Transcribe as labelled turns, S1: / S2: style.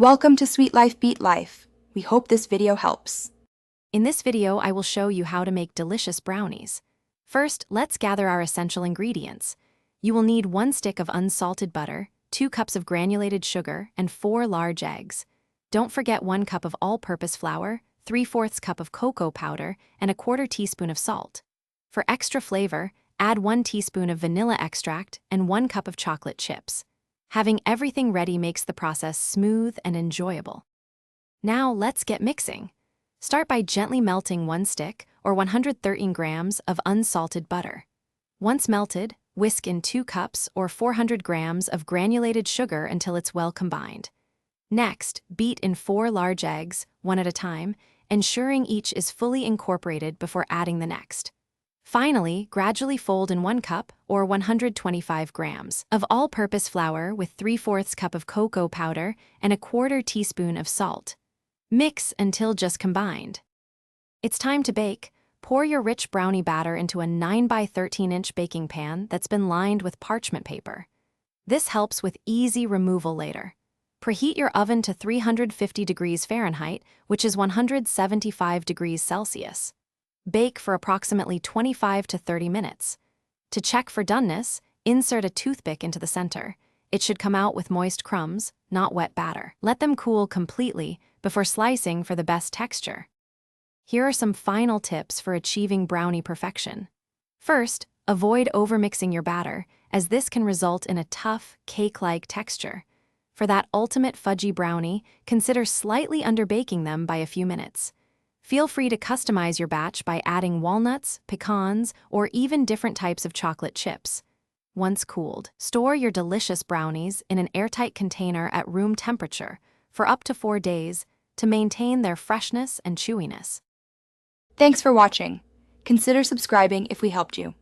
S1: Welcome to Sweet Life Beat Life. We hope this video helps.
S2: In this video, I will show you how to make delicious brownies. First, let's gather our essential ingredients. You will need 1 stick of unsalted butter, 2 cups of granulated sugar, and 4 large eggs. Don't forget 1 cup of all-purpose flour, 3/4 cup of cocoa powder, and 1/4 teaspoon of salt. For extra flavor, add 1 teaspoon of vanilla extract and 1 cup of chocolate chips. Having everything ready makes the process smooth and enjoyable. Now let's get mixing. Start by gently melting 1 stick, or 113 grams, of unsalted butter. Once melted, whisk in 2 cups, or 400 grams, of granulated sugar until it's well combined. Next, beat in 4 large eggs, one at a time, ensuring each is fully incorporated before adding the next. Finally, gradually fold in 1 cup, or 125 grams, of all-purpose flour with 3/4 cup of cocoa powder and 1/4 teaspoon of salt. Mix until just combined. It's time to bake. Pour your rich brownie batter into a 9 by 13-inch baking pan that's been lined with parchment paper. This helps with easy removal later. Preheat your oven to 350 degrees Fahrenheit, which is 175 degrees Celsius. Bake for approximately 25 to 30 minutes. To check for doneness, insert a toothpick into the center. It should come out with moist crumbs, not wet batter. Let them cool completely before slicing for the best texture. Here are some final tips for achieving brownie perfection. First, avoid overmixing your batter, as this can result in a tough, cake-like texture. For that ultimate fudgy brownie, consider slightly underbaking them by a few minutes. Feel free to customize your batch by adding walnuts, pecans, or even different types of chocolate chips. Once cooled, store your delicious brownies in an airtight container at room temperature for up to 4 days to maintain their freshness and chewiness.
S1: Thanks for watching. Consider subscribing if we helped you.